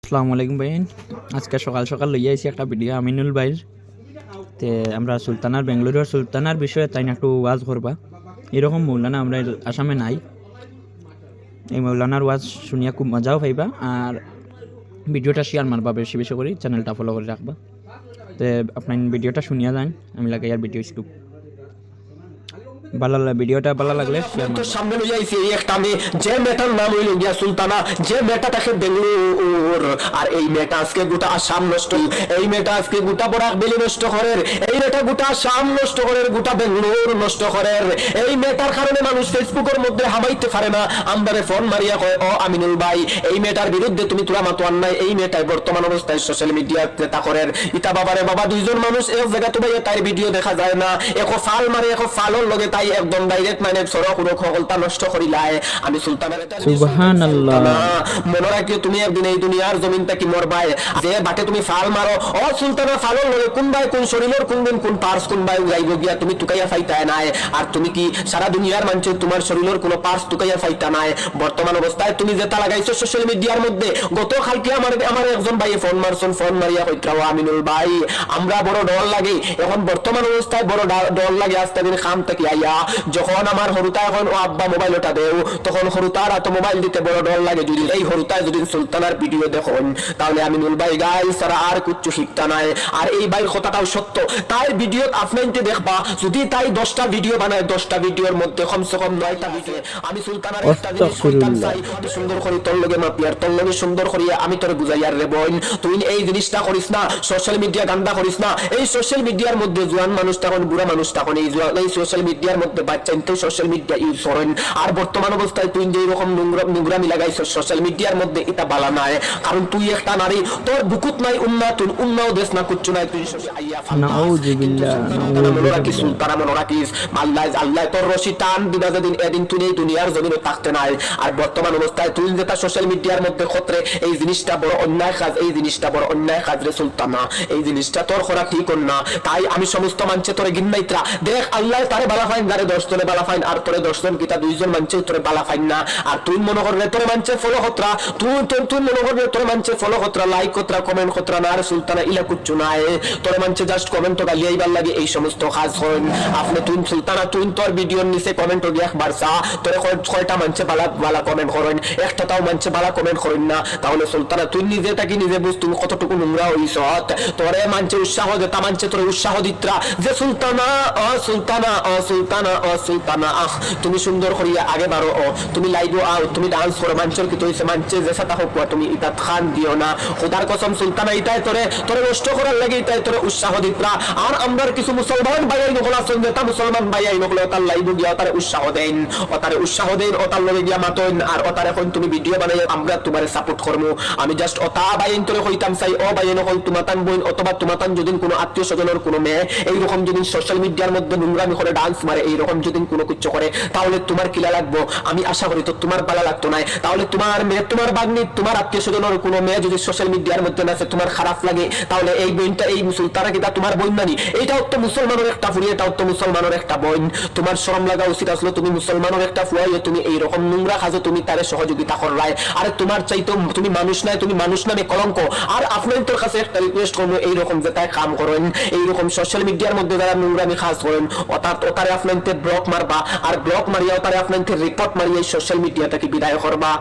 আসসালামু আলাইকুম ভাই। আজকে সকাল সকাল লইয়া আইছি একটা ভিডিও আমিনুল ভাইয়ের। তে আমরা সুলতানার বেঙ্গালুরুর সুলতানার বিষয়ে তাই না একটু ওয়াজ করবা। এরকম মৌলানা আমরা আসামে নাই। এই মৌলানার ওয়াজ শুনিয়া খুব মজাও পাইবা, আর ভিডিওটা শেয়ার মারবা বেশি বেশি করে, চ্যানেলটা ফলো করে রাখবা। তে আপনার ভিডিওটা শুনিয়া যান, আমি লাগাই আর ভিডিও একটু ভিডিওটা ভালো লাগলে শেয়ার মারবা। সামনে লইয়া আইছি এই একটা মেয়ে, যে মেয়েটার নাম হইল গিয়া সুলতানা, যে মেয়েটা থাকে বেঙ্গলুর। আর এই মেয়েটা আজকে গোটা আসাম নষ্ট, এই মেয়েটা আজকে গোটা বরাক বেলি নষ্ট করের, এই মেয়েটা গোটা আসাম নষ্ট করের, গোটা বেঙ্গলুর নষ্ট করের। এই মেয়েটার কারণে মানুষ ফেসবুকের মধ্যে হামাইতে পারে না, আমদারে ফোন মারিয়া কয় ও আমিনুল ভাই এই মেয়েটার বিরুদ্ধে তুমি তোরা মাতোয়ান নাই। এই মেয়েটাই বর্তমান অবস্থায় সোশ্যাল মিডিয়াতে তা করের। ইতা বাবারে বাবা, দুইজন মানুষ এক জায়গা তো ভাই তার ভিডিও দেখা যায় না, এখন ফাল মারে, এখন ফালর লগে তাই একদম ডাইরেক্ট মানে সড়ক উড়ক সকলতা নষ্ট করিলায়। আমি সুলতানের সুবহানাল্লাহ। মনে রাখিও তুমি একদিন এই দুনিয়ার জমিনটা কি মরবাই, যে বাটে তুমি ফাল মারো ও সুলতানা ফালর লগে কোন ভাই কোন শরীরের কোন দিন কোন পার্স কোন ভাই যাইব গিয়া তুমি টুকাইয়া ফাইতায় নাই। আর তুমি কি সারা দুনিয়ার মানুষ তোমার শরীরের কোনো পার্স টুকাইয়া ফাইতা নাই। বর্তমান অবস্থায় তুমি যেটা লাগাইছো সোশ্যাল মিডিয়ার মধ্যে, গতকালকে আমার একজন ভাই ফোন মারছেন, ফোন মারিয়া কইতাও আমিনুল ভাই আমরা বড় ডর লাগে, এখন বর্তমান অবস্থায় বড় ডর লাগে। আস্তে দিন খাম থেকে আইয়া যখন আমার হরুতা এখন ও আব্বা মোবাইলটা দেও, তখন হরুতার এত মোবাইল দিতে বড় ডর লাগে। যদি এই হরুতায় যদি সুলতানার ভিডিও দেখুন, তাহলে আমিনুল ভাই গাই সারা আর কিচ্ছু শিখতা নাই। আর এই ভাইয়ের কথাটাও সত্য, তাই ভিডিও আপনাইতে দেখবা, যদি তাই 10টা ভিডিও বানায়, 10টা ভিডিওর মধ্যে কমসে কম 9টা ভিডিও আমি সুলতানার একটা জিনিস কইতাম চাই, সুন্দর করে তোর লগে মাপিয়ার, তোর লগে সুন্দর করিয়া আমি তোর বুঝাইয়ার রে বোন, তুই এই জিনিসটা করিস না, সোশ্যাল মিডিয়া গান্দা করিস না। এই সোশ্যাল মিডিয়ার মধ্যে জোয়ান মানুষ তখন বুড়া মানুষ তখন এই সোশ্যাল মিডিয়ার মধ্যে বাচ্চা সোশ্যাল মিডিয়া ইউজ করেন। আর বর্তমান অবস্থায় তুই যে এরকম নোংরামি লাগাইছ সোশ্যাল মিডিয়ার মধ্যে, এটা বালা নাই। কারণ তুই একটা নারী, তোর বুকুত নাই উন্না, তুই উন্নাও দেশ না কুচ্ছু নাই, তুই মনে রাখিস সুলতানা, মনে রাখিস আল্লাহ তোর রশি টান দিনা যেদিন এদিন তুই এই দুনিয়ার জমিনে থাকতে নাই। আর বর্তমান অবস্থায় তুই যেটা সোশ্যাল মিডিয়ার মধ্যে ক্ষত্রে, এই জিনিসটা বড় অন্যায় কাজ, এই জিনিসটা বড় অন্যায় কাজ রে সুলতানা, এই জিনিসটা তোর করা ঠিক না। তাই আমি সমস্ত মানছে তোরে গিন্নাইত্রা দেখ, আল্লাহ তারে বালা ফাইন, যারে 10 জনে বালা ফাইন, আর তোরে 10 জন কিতা 2 জন মানছে তোরে বালা ফাইন না। আর তুই মনে করবে তোরে মানছে ফলো হতরা, তুই মনে করবে তোরে মানছে ফলো হতরা, লাইক হতরা, কমেন্ট হতরা না। আর সুলতানা ইলা কুচ্ছু নাই, তোরে মানছে জাস্ট কমেন্ট গালিয়াইবার লাগে, এই সমস্ত কাজ হন আপনি। তুই সুলতানা তুই তোর ভিডিওর নিচে কমেন্ট দিয়ে বারসা, তোরে কয়টা মানছে বালা বালা কমেন্ট করেন, একটা তাও মানছে বালা কমেন্ট করেন না। তাহলে সুলতানা তুই নিজেটাকে নিজে বুঝ, তুমি কতটুকু নোংরা হইছ। তোরে মানছে উৎসাহ দেতা, মানছে তোরে উৎসাহ দিত্রা যে সুলতানা ও সুলতানা ও সুলতানা ও সুলতানা, তুমি সুন্দর করিয়া আগে বারো, তুমি লাইভো আও, তুমি ডান্স করো, মানছের কি তৈছে মানছে যে সাথে হোক, তুমি ইতাত খান দিও না। খোদার কসম সুলতানা ইতাই তোরে নষ্ট করার লাগে, ইতাই তোরে উৎসাহ দিত্রা। আর আমরা কিছু মুসলমান ভাইয়াই নকল আছেন, যেটা মুসলমান ভাইয়াই নকল তার লাইভ গিয়া তারে উৎসাহ দেন, তারে উৎসাহ দেন, তার লগে গিয়া মাতইন। আর তার এখন তুমি ভিডিও বানাই আমরা তোমারে সাপোর্ট করবো। আমি জাস্ট ওটা বাইন তোরে কইতাম চাই, ও বাইন নকল তোমাতান বোন অথবা তোমাতান যদি কোনো আত্মীয় স্বজনের কোনো মেয়ে এইরকম যদি সোশ্যাল মিডিয়ার মধ্যে নোংরামি করে ডান্স মারে, এইরকম যদি কোনো কিছু করে, তাহলে তোমার কিলা লাগবো? আমি আশা করি তো তোমার ভালো লাগতো না। তাহলে তোমার মেয়ে, তোমার বাগ্নি, তোমার আত্মীয় স্বজনের কোনো মেয়ে যদি সোশ্যাল মিডিয়ার মধ্যে নাচে, তোমার খারাপ লাগে, তাহলে এই বোনটা, এই সুলতানা কিতা তোমার বোন নানি? এইটাও তো মুসলমানের একটা ফুরি, এটাও তো মুসলমানের একটা বোন। তোমার শরম লাগা উচিত আসলো, তুমি মুসলমানের একটা ফুয়াই, তুমি এইরকম নোংরা কাজে তুমি তারে সহযোগিতা করলাই। আরে তোমার চাইতো তুমি মানুষ নাই, তুমি মানুষ নামে কলঙ্ক। আর আপনাদের কাছে একটা রিকোয়েস্ট করবো, এইরকম যে তাই কাম করেন, এইরকম সোশ্যাল মিডিয়ার মধ্যে যারা নোংরামি কাজ করেন, ওতারে আপনাদের ব্লক মারবা, আর ব্লক মারিয়া ওতারে আপনাদের রিপোর্ট মারিয়া সোশ্যাল মিডিয়াটাকে বিদায় করবা।